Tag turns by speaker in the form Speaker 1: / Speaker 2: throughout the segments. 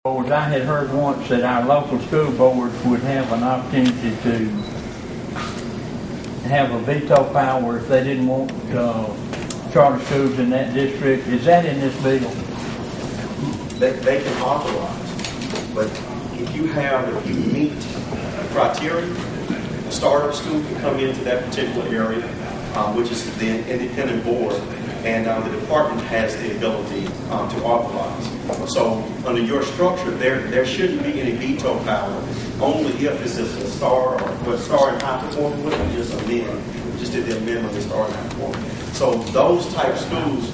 Speaker 1: boards, I had heard once that our local school boards would have an opportunity to have a veto power if they didn't want charter schools in that district. Is that in this bill?
Speaker 2: They can authorize, but if you meet the criteria, the startup school can come into that particular area, which is the independent board, and the department has the ability to authorize. So under your structure, there shouldn't be any veto power, only if it's just a star or star and high performing with it, just amend. Just did the amendment of star and high performing. So those type schools,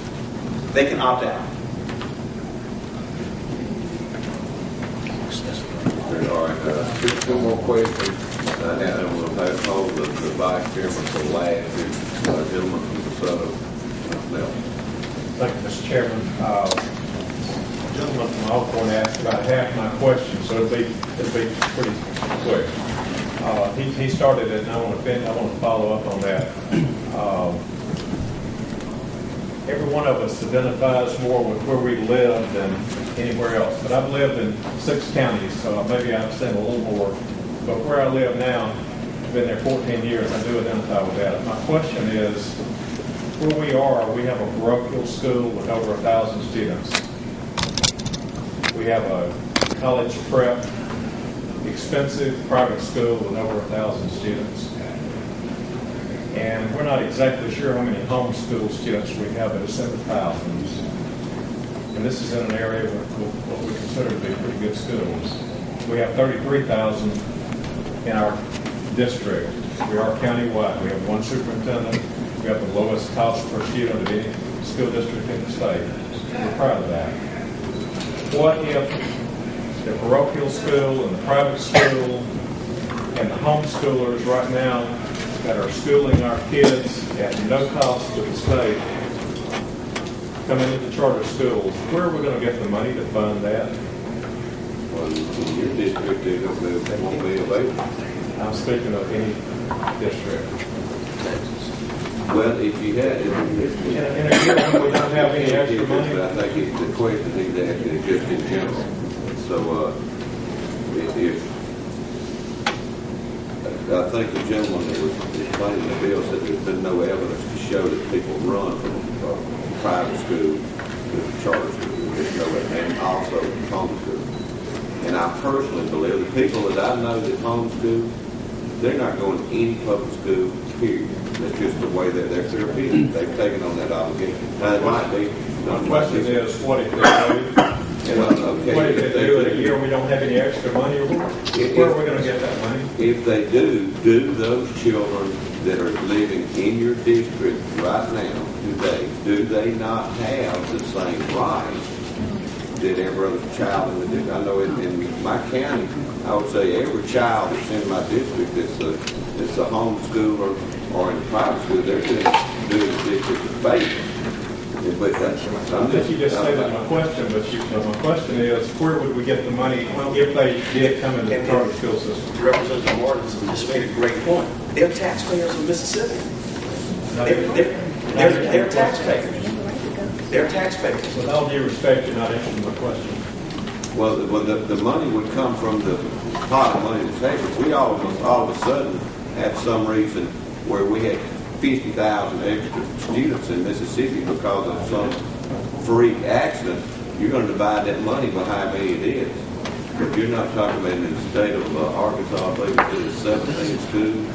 Speaker 2: they can opt out.
Speaker 3: All right, two more questions, and we'll hold the vice chairman for the last. Gentleman from the Southern.
Speaker 4: Thank you, Mr. Chairman. The gentleman from Alcorn asked about half my question, so it'll be pretty quick. He started it, and I want to follow up on that. Every one of us identifies more with where we live than anywhere else. But I've lived in 6 counties, so maybe I understand a little more. But where I live now, I've been there 14 years. I do identify with that. My question is, where we are, we have a parochial school with over 1,000 students. We have a college prep, expensive private school with over 1,000 students. And we're not exactly sure how many homeschool students we have, but it's in the thousands. And this is in an area with what we consider to be pretty good schools. We have 33,000 in our district. We are countywide. We have one superintendent. We have the lowest cost per student of any school district in the state. We're proud of that. What if the parochial school and the private school and the homeschoolers right now that are schooling our kids at no cost to the state come into the charter schools? Where are we going to get the money to fund that?
Speaker 3: Well, in your district, they won't be available.
Speaker 4: I'm speaking of any district.
Speaker 3: Well, if you had it,
Speaker 4: In a year when we don't have any extra money?
Speaker 3: I think the question he's asking is just in general. So, if I think the gentleman that was explaining the bill said there's been no evidence to show that people run from private school to charter school. There's no evidence, and also homeschool. And I personally believe the people that I know that homeschool, they're not going to any public school, period. That's just the way that they're feeling. They've taken on that obligation. Now, it might be.
Speaker 4: The question is, what if they do? What if they do in a year we don't have any extra money? Where are we going to get that money?
Speaker 3: If they do those children that are living in your district right now, today, do they not have the same rights that every other child in the district? I know in my county, I would say every child that's in my district that's a homeschooler or in private school, they're doing the district a favor. But
Speaker 4: I think you just stated my question, but my question is, where would we get the money if they did come into the charter school system?
Speaker 2: Representative Martin just made a great point. They're taxpayers of Mississippi. They're taxpayers. They're taxpayers.
Speaker 4: With all due respect, you're not answering my question.
Speaker 3: Well, the money would come from the pot of money in the table. We all of a sudden had some reason where we had 50,000 extra students in Mississippi because of some freak accident. You're going to divide that money by how many it is. But you're not talking about in the state of Arkansas, I believe it's 17 schools.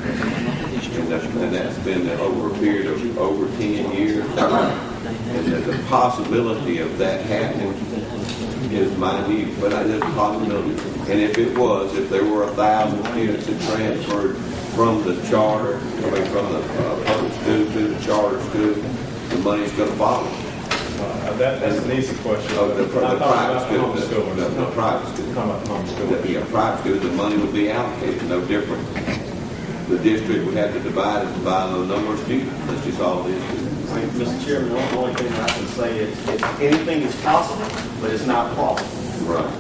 Speaker 3: And that's been over a period of over 10 years. And the possibility of that happening is minute, but there's a possibility. And if there were 1,000 students that transferred from the charter, from the public school to the charter school, the money's going to follow.
Speaker 4: That's an easy question.
Speaker 3: The private school.
Speaker 4: The private school.
Speaker 3: Yeah, private school, the money would be allocated, no different. The district would have to divide it by the number of students. That's just all it is.
Speaker 2: Mr. Chairman, the only thing I can say is anything is possible, but it's not possible.
Speaker 3: Right.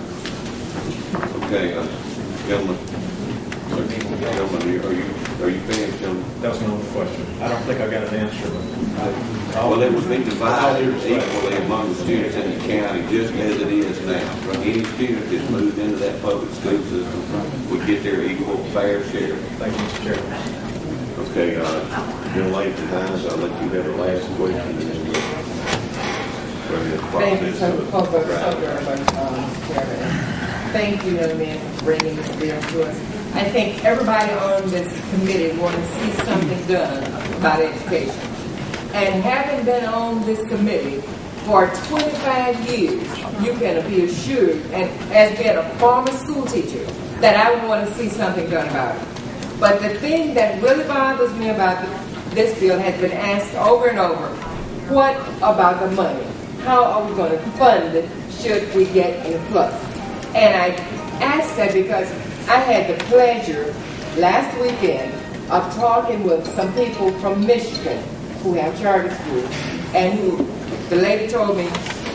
Speaker 3: Okay, gentlemen. Gentlemen, are you finished, gentlemen?
Speaker 4: That was my only question. I don't think I got an answer.
Speaker 3: Well, it would be divided equally among the students in the county, just as it is now. Any student that's moved into that public school system would get their equal fair share.
Speaker 4: Thank you, Mr. Chairman.
Speaker 5: Okay, been late tonight, so I'll let you have the last question and then we'll go ahead and
Speaker 6: Thank you
Speaker 5: process
Speaker 6: so,
Speaker 5: it.
Speaker 6: very much, Mr. Chairman. Thank you, young man, for bringing this bill to us. I think everybody on this committee wants to see something done about education. And having been on this committee for 25 years, you can be assured, and as being a former school teacher, that I want to see something done about it. But the thing that really bothers me about this bill has been asked over and over, what about the money? How are we going to fund it should we get a plus? And I asked that because I had the pleasure last weekend of talking with some people from Michigan who have charter schools, and who, the lady told me,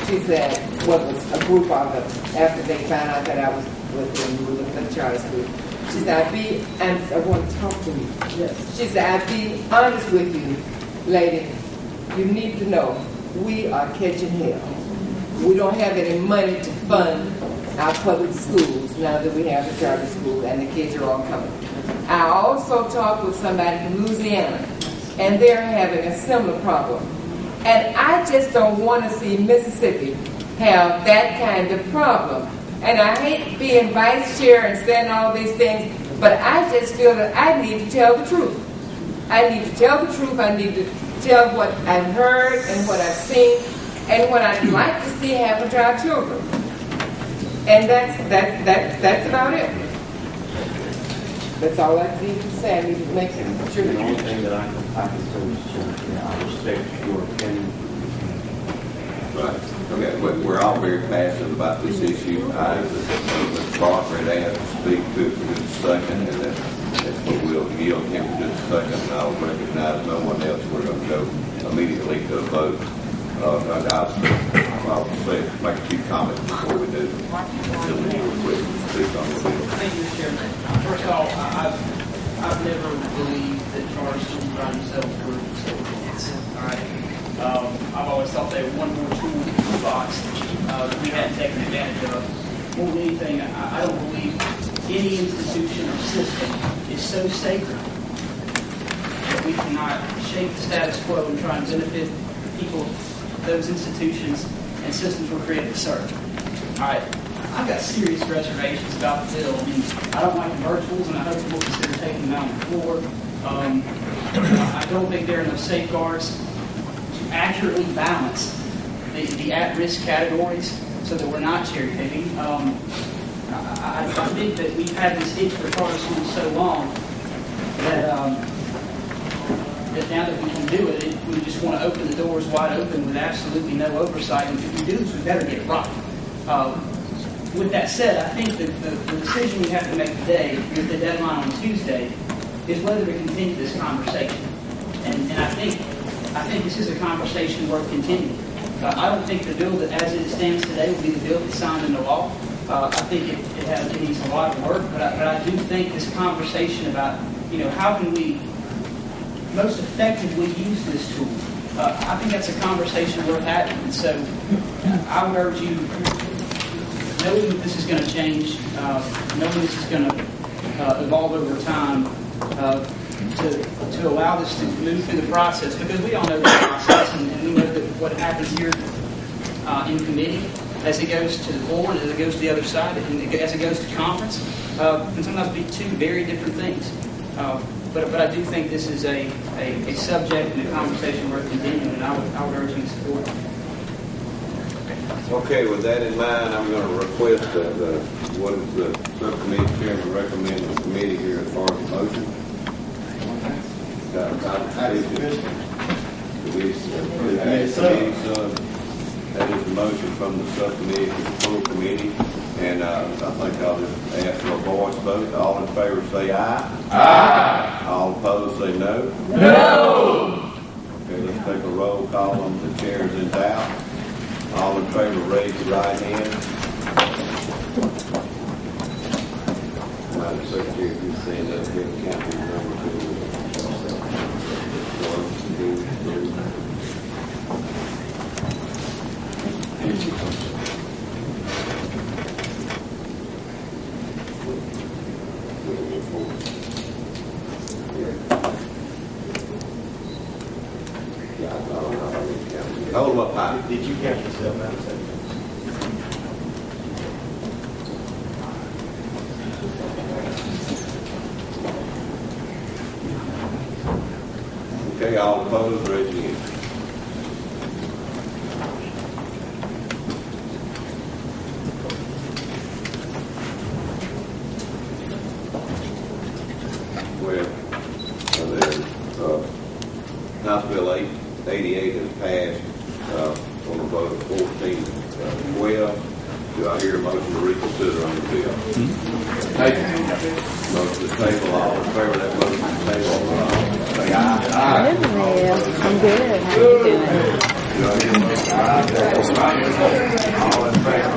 Speaker 6: she said, what was a group of them, after they found out that I was with them, we were in the charter school. She said, I want to talk to you. Yes. She said, I'd be honest with you, lady, you need to know, we are catching hell. We don't have any money to fund our public schools now that we have the charter school and the kids are all coming. I also talked with somebody from Louisiana, and they're having a similar problem. And I just don't want to see Mississippi have that kind of problem. And I hate being vice chair and saying all these things, but I just feel that I need to tell the truth. I need to tell the truth. I need to tell what I've heard and what I've seen and what I'd like to see happen to our children. And that's about it. That's all I need to say. I need to make sure.
Speaker 5: The only thing that I can say is, I respect your opinion.
Speaker 3: Right. Okay, we're all very passionate about this issue. I, as Barker had asked to speak to it for just a second, and that's what we'll yield him for just a second, and I'll recognize no one else. We're going to go immediately to a vote. I'll say, make a few comments before we do. Then we will quick speak on the bill.
Speaker 7: Thank you, Mr. Chairman. First of all, I've never believed that charter schools by themselves were kids. All right. I've always thought they were one more tool in the box that we hadn't taken advantage of. More than anything, I don't believe any institution or system is so sacred that we cannot shape the status quo and try and benefit people. Those institutions and systems were created to serve. All right, I've got serious reservations about the bill. I mean, I don't like the virtuals, and I hope we'll consider taking them out on the floor. I don't think there are enough safeguards to accurately balance the at-risk categories so that we're not cherry-picking. I think that we've had this itch for charter schools so long that that now that we can do it, we just want to open the doors wide open with absolutely no oversight. And if we do this, we better get it right. With that said, I think that the decision we have to make today, with the deadline on Tuesday, is whether to continue this conversation. And I think this is a conversation worth continuing. I don't think the bill that, as it stands today, will be the bill that's signed into law. I think it needs a lot of work, but I do think this conversation about, how can we most effectively use this tool, I think that's a conversation worth having. And so I would urge you, knowing that this is going to change, knowing this is going to evolve over time, to allow this to move through the process, because we all know the process, and we know that what happens here in committee, as it goes to the floor and as it goes to the other side, and as it goes to conference, can sometimes be two very different things. But I do think this is a subject and a conversation worth continuing, and I would urge you to support it.
Speaker 3: Okay, with that in mind, I'm going to request what is the subcommittee chairman recommend to the committee here as far as the motion. That is the motion from the subcommittee to the full committee, and I think I'll just ask for a voice vote. All in favor say aye. Aye. All opposed say no. No. Okay, let's take a roll call on the chairs in doubt. All in favor raise your right hand. Madam Secretary, if you stand up here, count your number 2. 1, 2, 3. Yeah, I don't know. I didn't count. Hold them up high.
Speaker 2: Did you count yourself out of seven?
Speaker 3: Okay, all opposed, raise your hand. Well, House Bill 888 has passed on a vote of 14-12. Do I hear a motion to reconsider on the bill? Motion to table, all in favor of that motion to table, say aye. Aye.
Speaker 8: I'm good. How you doing?
Speaker 3: Do I hear a motion to rise? All in favor?